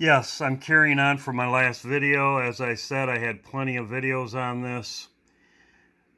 Yes, I'm carrying on from my last video. As I said, I had plenty of videos on this.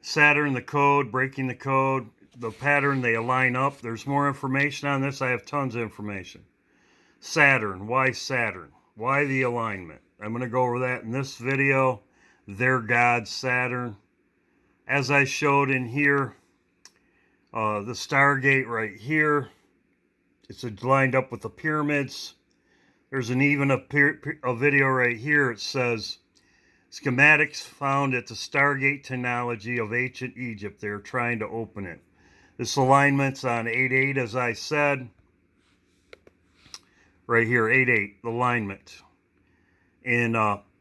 Saturn, the code, breaking the code, the pattern, they align up. There's more information on this. I have tons of information. Saturn, why Saturn? Why the alignment? I'm going to go over that in this video. Their god, Saturn. As I showed in here, the Stargate right here. It's lined up with the pyramids. There's a video right here. It says, schematics found at the Stargate technology of ancient Egypt. They're trying to open it. This alignment's on 8-8, as I said. Right here, 8-8, the alignment. And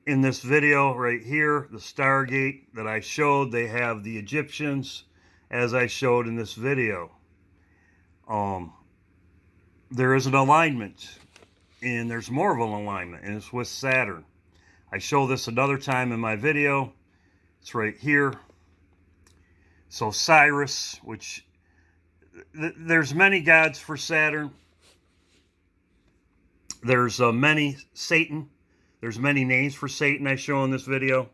in this video right here, the Stargate that I showed, they have the Egyptians, as I showed in this video. There is an alignment, and there's more of an alignment, and it's with Saturn. I show this another time in my video. It's right here. So Osiris, which there's many gods for Saturn. There's many Satan. There's many names for Satan I show in this video.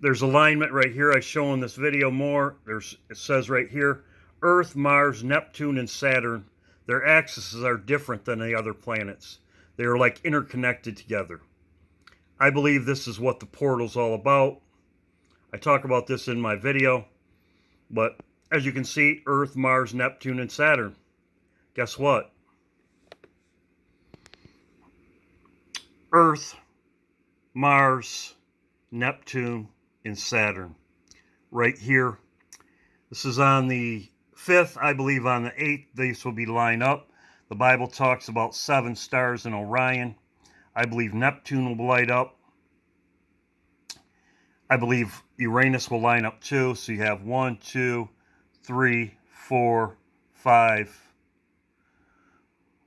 There's alignment right here I show in this video more. It says right here, Earth, Mars, Neptune, and Saturn. Their axes are different than the other planets. They are like interconnected together. I believe this is what the portal's all about. I talk about this in my video. But as you can see, Earth, Mars, Neptune, and Saturn. Guess what? Earth, Mars, Neptune, and Saturn. Right here. This is on the 5th. I believe on the 8th, these will be lined up. The Bible talks about 7 stars in Orion. I believe Neptune will light up. I believe Uranus will line up too. So you have 1, 2, 3, 4, 5.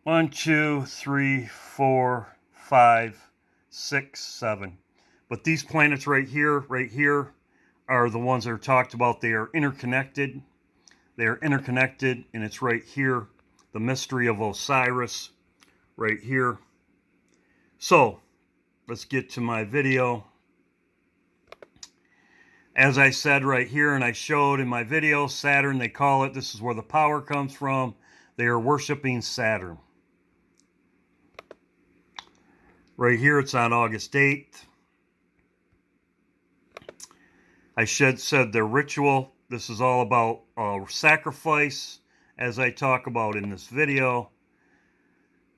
1, 2, 3, 4, 5, 6, 7. But these planets right here are the ones that are talked about. They are interconnected. They are interconnected, and it's right here. The mystery of Osiris, right here. So, let's get to my video. As I said right here, and I showed in my video, Saturn, they call it. This is where the power comes from. They are worshiping Saturn. Right here, it's on August 8th. I said their ritual. This is all about sacrifice, as I talk about in this video.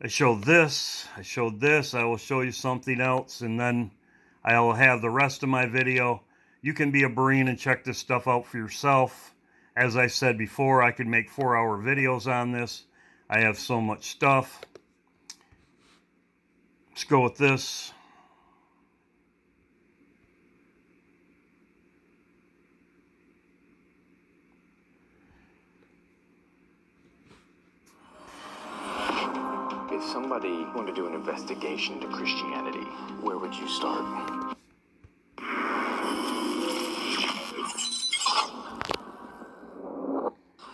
I showed this. I will show you something else, and then I will have the rest of my video. You can be a Marine and check this stuff out for yourself. As I said before, I could make 4-hour videos on this. I have so much stuff. Let's go with this. If somebody wanted to do an investigation into Christianity, where would you start?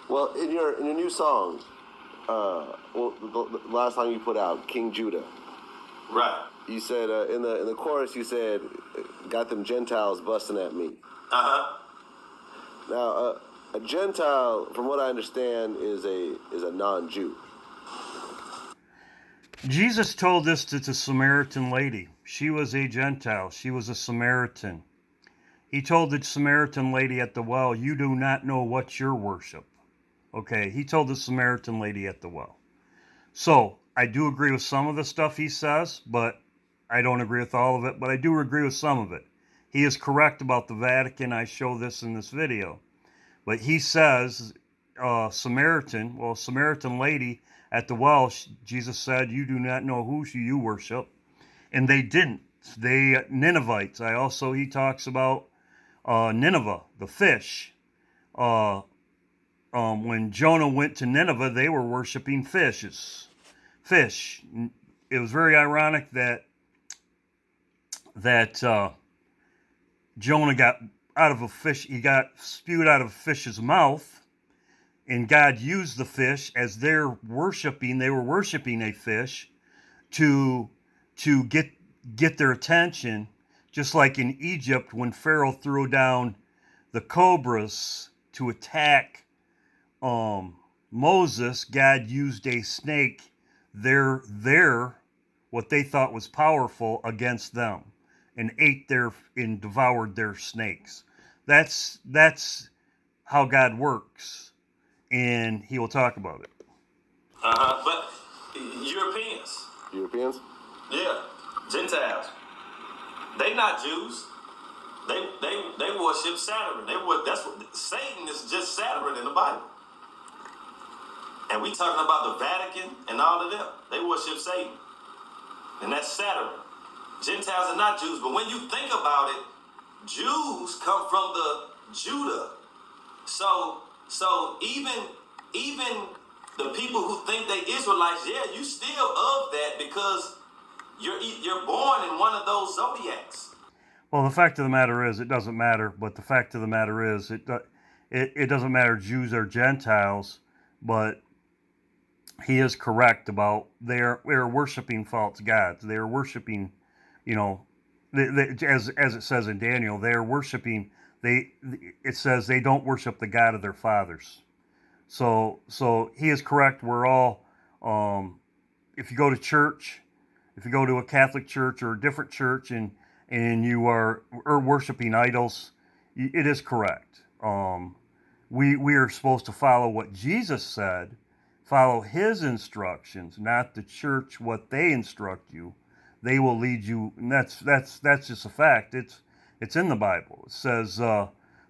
Well, in your new song, the last song you put out, King Judah. Right. You said in the chorus, you said, "Got them Gentiles busting at me." Now, a Gentile, from what I understand, is a non-Jew. Jesus told this to the Samaritan lady. She was a Gentile. She was a Samaritan. He told the Samaritan lady at the well, "You do not know what you worship." Okay, he told the Samaritan lady at the well. So, I do agree with some of the stuff he says, but I don't agree with all of it, but I do agree with some of it. He is correct about the Vatican. I show this in this video. But he says, Samaritan lady at the well, Jesus said, "You do not know who you worship." And they didn't. They, Ninevites. He talks about Nineveh, the fish. When Jonah went to Nineveh, they were worshiping fish. It was very ironic that Jonah got out of a fish. He got spewed out of a fish's mouth, and God used the fish as they were worshiping a fish to to get their attention, just like in Egypt when Pharaoh threw down the cobras to attack Moses. God used a snake, what they thought was powerful, against them, and and devoured their snakes. That's how God works, and he will talk about it. But Europeans. Europeans? Yeah, Gentiles. They not Jews. They worship Saturn. That's what Satan is, just Saturn in the Bible. And we talking about the Vatican and all of them. They worship Satan, and that's Saturn. Gentiles are not Jews, but when you think about it, Jews come from the Judah. So even the people who think they Israelites, yeah, you still of that because you're born in one of those zodiacs. Well, the fact of the matter is, it doesn't matter. But the fact of the matter is, it doesn't matter Jews or Gentiles. But he is correct about they're worshiping false gods. They are worshiping, as it says in Daniel, they are worshiping. It says they don't worship the God of their fathers. So he is correct. We're all, if you go to church, if you go to a Catholic church or a different church, and you are worshiping idols, it is correct. We are supposed to follow what Jesus said, follow his instructions, not the church what they instruct you. They will lead you, and that's just a fact. It's in the Bible. It says the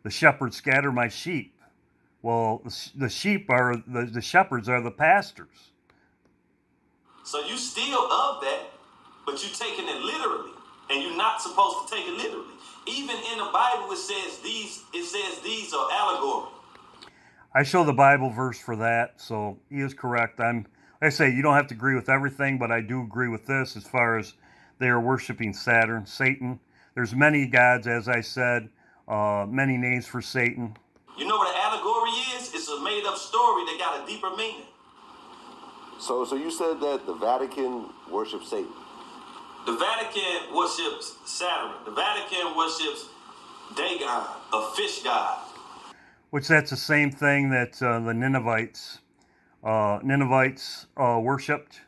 shepherds scatter my sheep. Well, the sheep are the shepherds are the pastors. So you still of that, but you taking it literally, and you're not supposed to take it literally. Even in the Bible, it says these are allegory. I show the Bible verse for that, so he is correct. Like I say, you don't have to agree with everything, but I do agree with this as far as they are worshiping Saturn, Satan. There's many gods, as I said, many names for Satan. You know what an allegory is? It's a made-up story that got a deeper meaning. So you said that the Vatican worships Satan. The Vatican worships Saturn. The Vatican worships Dagon, a fish god. Which that's the same thing that the Ninevites worshipped.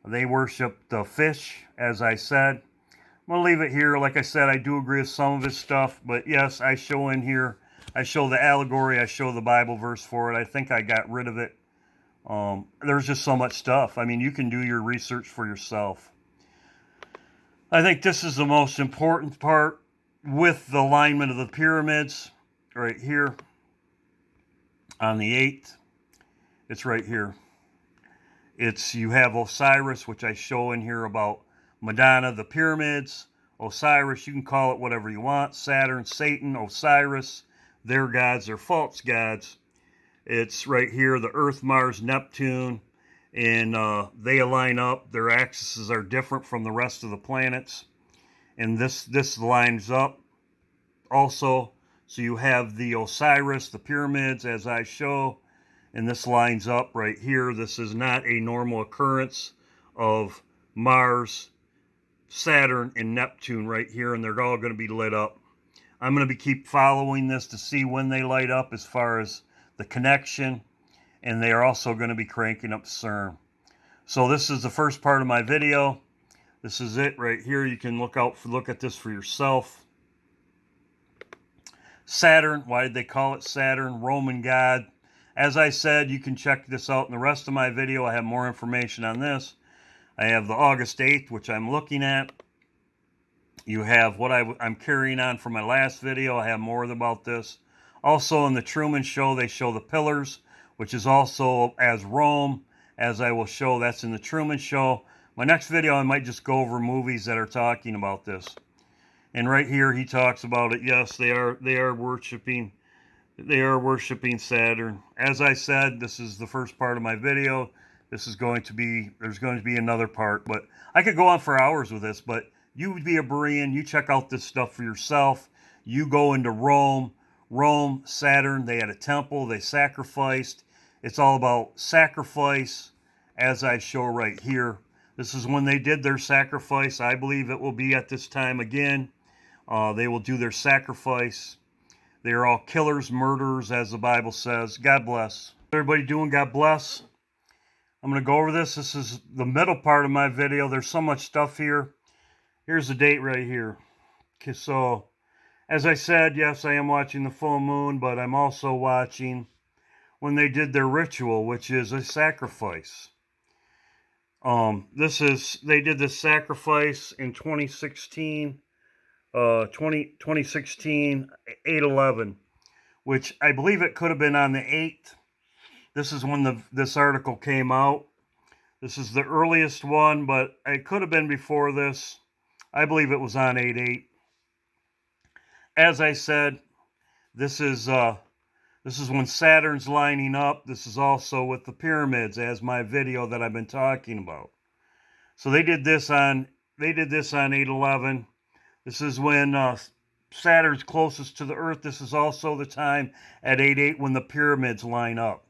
They worshipped the fish, as I said. I'm going to leave it here. Like I said, I do agree with some of his stuff, but yes, I show in here. I show the allegory. I show the Bible verse for it. I think I got rid of it. There's just so much stuff. I mean, you can do your research for yourself. I think this is the most important part with the alignment of the pyramids right here on the 8th. It's right here. You have Osiris, which I show in here about Madonna, the pyramids, Osiris, you can call it whatever you want, Saturn, Satan, Osiris, their gods, they're false gods. It's right here, the Earth, Mars, Neptune, and they align up. Their axes are different from the rest of the planets, and this lines up also. So you have the Osiris, the pyramids, as I show, and this lines up right here. This is not a normal occurrence of Mars, Saturn, and Neptune right here, and they're all going to be lit up. I'm going to keep following this to see when they light up as far as the connection, and they are also going to be cranking up Cern. So this is the first part of my video. This is it right here. You can look at this for yourself. Saturn, why did they call it Saturn? Roman god. As I said, you can check this out in the rest of my video. I have more information on this. I have the August 8th, which I'm looking at. You have what I'm carrying on from my last video. I have more about this. Also in the Truman Show, they show the pillars, which is also as Rome, as I will show. That's in the Truman Show. My next video, I might just go over movies that are talking about this. And right here, he talks about it. Yes, they are worshiping Saturn. As I said, this is the first part of my video. There's going to be another part, but I could go on for hours with this, but you would be a Berean, you check out this stuff for yourself. You go into Rome, Saturn, they had a temple, they sacrificed. It's all about sacrifice, as I show right here. This is when they did their sacrifice. I believe it will be at this time again. They will do their sacrifice. They are all killers, murderers, as the Bible says. God bless. Everybody doing? God bless. I'm going to go over this. This is the middle part of my video. There's so much stuff here. Here's the date right here. Okay, so, as I said, yes, I am watching the full moon, but I'm also watching when they did their ritual, which is a sacrifice. They did this sacrifice in 2016, 2016, 8/11, which I believe it could have been on the 8th. This is when this article came out. This is the earliest one, but it could have been before this. I believe it was on 8/8. As I said, this is when Saturn's lining up. This is also with the pyramids, as my video that I've been talking about. So they did this on 8/11. This is when Saturn's closest to the Earth. This is also the time at 8/8 when the pyramids line up.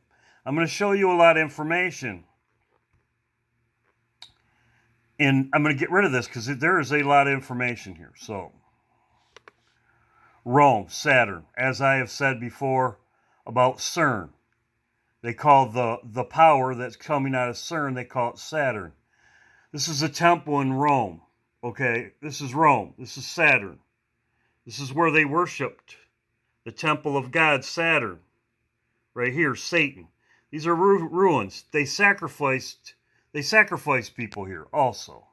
I'm going to show you a lot of information. And I'm going to get rid of this because there is a lot of information here. So, Rome, Saturn, as I have said before about Cern. They call the power that's coming out of Cern, they call it Saturn. This is a temple in Rome. Okay, this is Rome. This is Saturn. This is where they worshipped the temple of God, Saturn. Right here, Satan. These are ruins. They sacrificed people here also.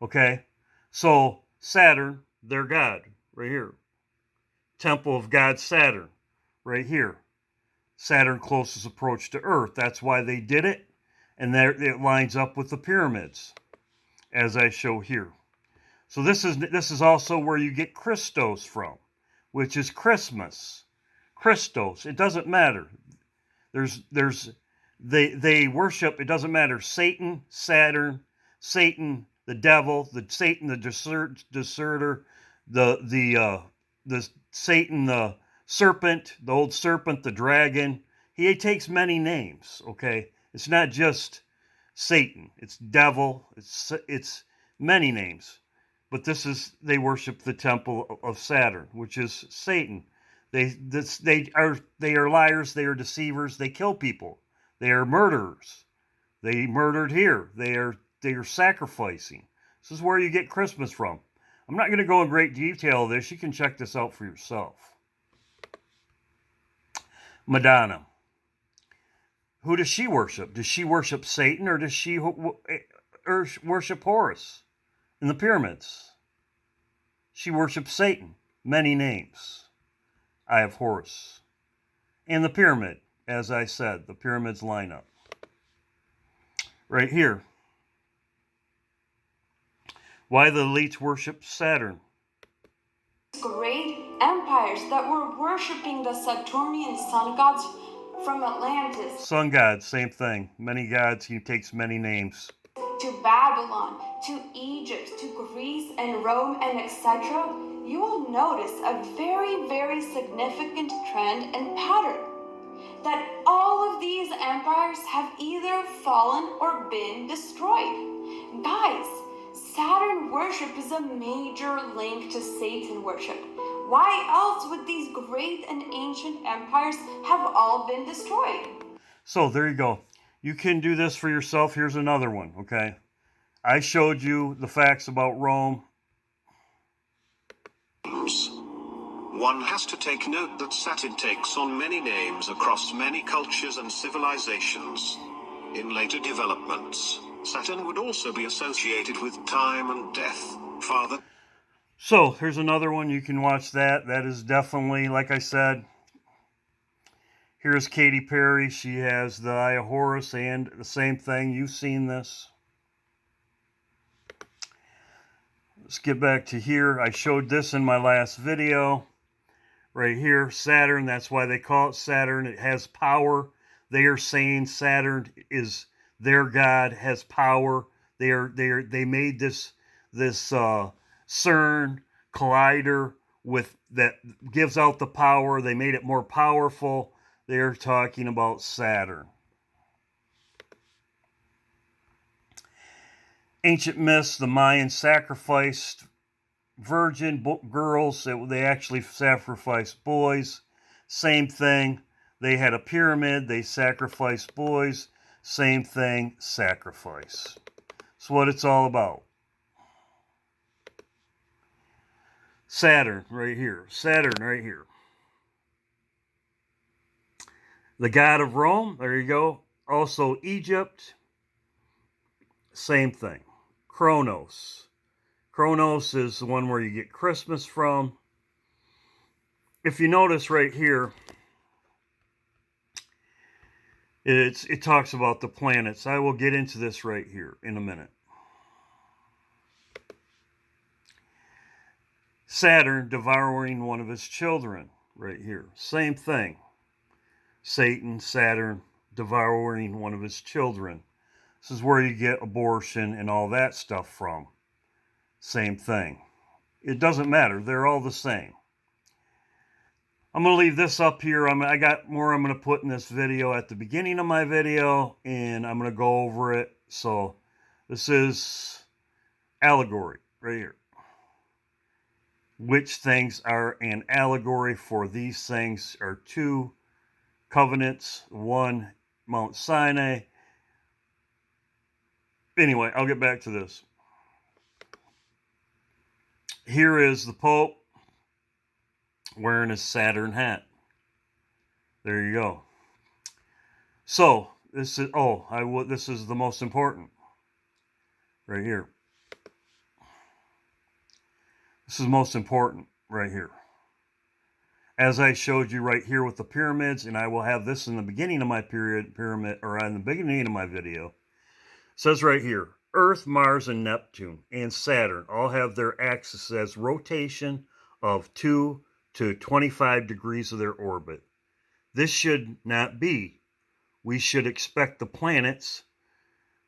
Okay? So, Saturn, their God, right here. Temple of God, Saturn, right here. Saturn closest approach to Earth. That's why they did it. And there it lines up with the pyramids, as I show here. So this is also where you get Christos from, which is Christmas. Christos. It doesn't matter. They worship, it doesn't matter, Satan, Saturn, Satan, the devil, Satan, the deserter, the Satan, the serpent, the old serpent, the dragon. He takes many names, okay? It's not just Satan. It's devil. It's many names. But they worship the temple of Saturn, which is Satan. They are liars, they are deceivers, they kill people. They are murderers. They murdered here. They are sacrificing. This is where you get Christmas from. I'm not going to go in great detail of this. You can check this out for yourself. Madonna. Who does she worship? Does she worship Satan, or does she worship Horus in the pyramids? She worships Satan. Many names. I have Horus. And the pyramid, as I said, the pyramids line up. Right here. Why the elites worship Saturn. Great empires that were worshipping the Saturnian sun gods from Atlantis. Sun gods, same thing. Many gods, he takes many names. To Babylon, to Egypt, to Greece and Rome and etc., you will notice a very, very significant trend and pattern. That all of these empires have either fallen or been destroyed. Guys, Saturn worship is a major link to Satan worship. Why else would these great and ancient empires have all been destroyed? So there you go. You can do this for yourself. Here's another one, okay? I showed you the facts about Rome. One has to take note that Saturn takes on many names across many cultures and civilizations. In later developments, Saturn would also be associated with time and death. Father. So, here's another one. You can watch that. That is definitely, like I said, here's Katy Perry. She has the Eye of Horus and the same thing. You've seen this. Let's get back to here. I showed this in my last video. Right here, Saturn. That's why they call it Saturn. It has power. They are saying Saturn is their god, has power. They made this Cern collider that gives out the power. They made it more powerful. They're talking about Saturn. Ancient myths, the Mayans sacrificed virgin girls. They actually sacrificed boys. Same thing. They had a pyramid. They sacrificed boys. Same thing, sacrifice. That's what it's all about. Saturn right here. Saturn right here. The god of Rome. There you go. Also Egypt. Same thing. Kronos. Kronos is the one where you get Christmas from. If you notice right here, it talks about the planets. I will get into this right here in a minute. Saturn devouring one of his children right here. Same thing. Satan, Saturn devouring one of his children. This is where you get abortion and all that stuff from. Same thing. It doesn't matter. They're all the same. I'm going to leave this up here. I got more I'm going to put in this video at the beginning of my video, and I'm going to go over it. So this is allegory right here. Which things are an allegory for these things are two covenants, one Mount Sinai. Anyway, I'll get back to this. Here is the Pope wearing his Saturn hat. There you go. So this is this is the most important right here. This is most important right here. As I showed you right here with the pyramids, and I will have this in the beginning of my pyramid, or in the beginning of my video. It says right here, Earth, Mars, and Neptune, and Saturn all have their axis as rotation of 2 to 25 degrees of their orbit. This should not be. We should expect the planets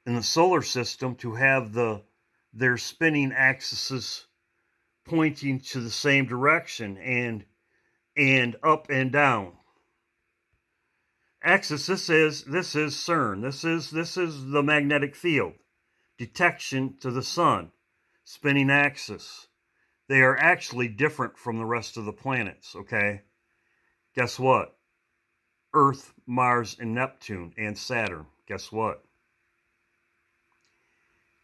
in the solar system to have their spinning axes pointing to the same direction and up and down. Axis, this is Cern. This is the magnetic field. Detection to the sun. Spinning axis. They are actually different from the rest of the planets, okay? Guess what? Earth, Mars, and Neptune, and Saturn. Guess what?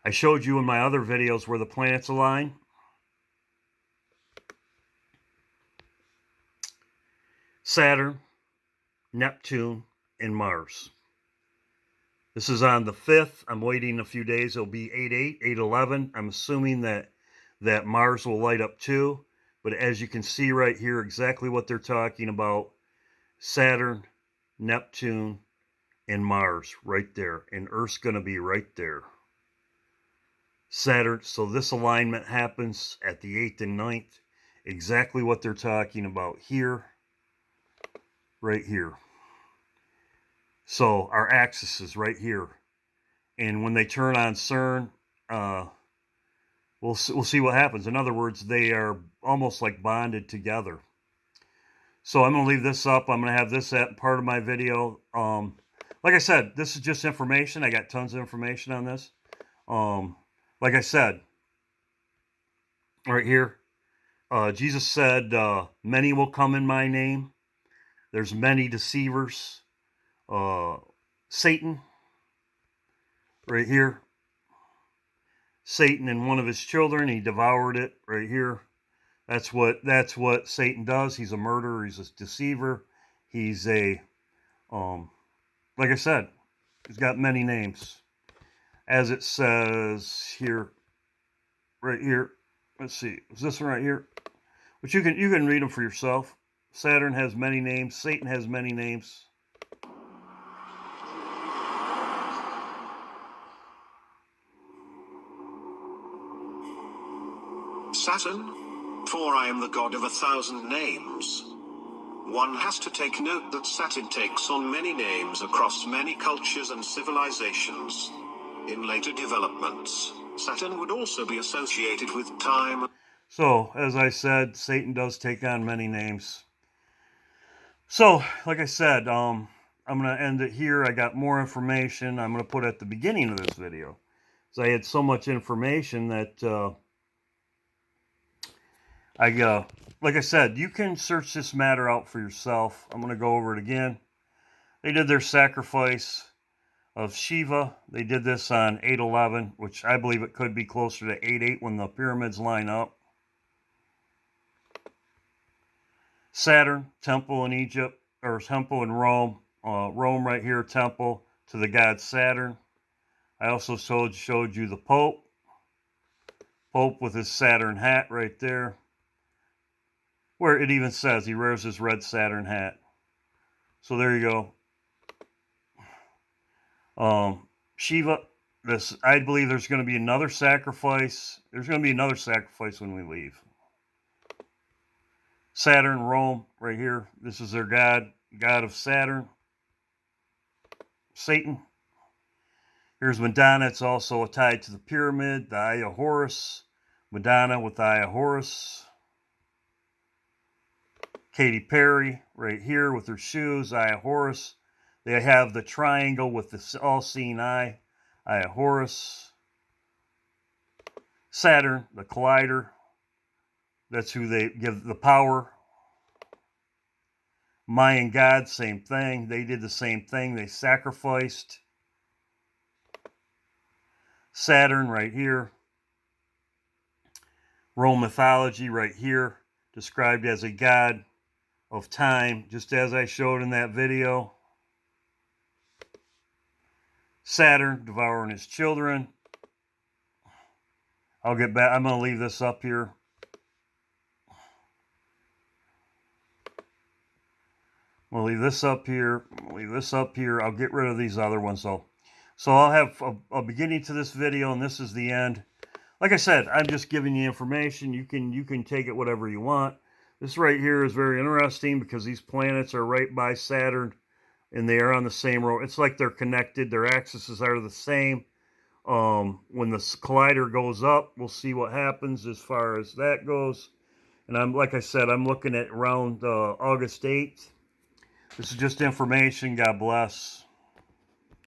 I showed you in my other videos where the planets align. Saturn, Neptune, and Mars. This is on the 5th. I'm waiting a few days. It'll be 8/8, 8/11. I'm assuming that Mars will light up too. But as you can see right here, exactly what they're talking about. Saturn, Neptune, and Mars right there. And Earth's going to be right there. Saturn. So this alignment happens at the 8th and 9th. Exactly what they're talking about here. Right here. So our axis is right here. And when they turn on Cern, we'll see what happens. In other words, they are almost like bonded together. So I'm going to leave this up. I'm going to have this at part of my video. Like I said, this is just information. I got tons of information on this. Like I said, right here, Jesus said, many will come in my name. There's many deceivers. Satan, right here. Satan and one of his children, he devoured it right here. That's what Satan does. He's a murderer. He's a deceiver. He's a, like I said, he's got many names. As it says here, right here. Let's see. Is this one right here? But you can read them for yourself. Saturn has many names. Satan has many names. Saturn? For I am the god of 1,000 names. One has to take note that Saturn takes on many names across many cultures and civilizations. In later developments, Saturn would also be associated with time. So, as I said, Satan does take on many names. So, like I said, I'm going to end it here. I got more information I'm going to put at the beginning of this video. So I had so much information that like I said, you can search this matter out for yourself. I'm going to go over it again. They did their sacrifice of Shiva. They did this on 8/11, which I believe it could be closer to 8/8 when the pyramids line up. Saturn, temple in Egypt, or temple in Rome. Rome right here, temple to the god Saturn. I also showed you the Pope. Pope with his Saturn hat right there. Where it even says he wears his red Saturn hat. So there you go. Shiva, I believe there's going to be another sacrifice. There's going to be another sacrifice when we leave. Saturn, Rome, right here. This is their god of Saturn. Satan. Here's Madonna. It's also tied to the pyramid, the Eye of Horus. Madonna with the Eye of Horus. Katy Perry right here with her shoes, Eye of Horus. They have the triangle with the all-seeing eye, Eye of Horus. Saturn, the collider. That's who they give the power. Mayan gods, same thing. They did the same thing. They sacrificed. Saturn right here. Rome mythology right here. Described as a god of time, just as I showed in that video. Saturn devouring his children. I'll get back. I'm going to leave this up here. We'll leave this up here. Leave this up here. I'll get rid of these other ones though. So I'll have a beginning to this video, and this is the end. Like I said, I'm just giving you information. You can take it whatever you want. This right here is very interesting because these planets are right by Saturn, and they are on the same road. It's like they're connected. Their axes are the same. When the collider goes up, we'll see what happens as far as that goes. And like I said, I'm looking at around August 8th. This is just information. God bless.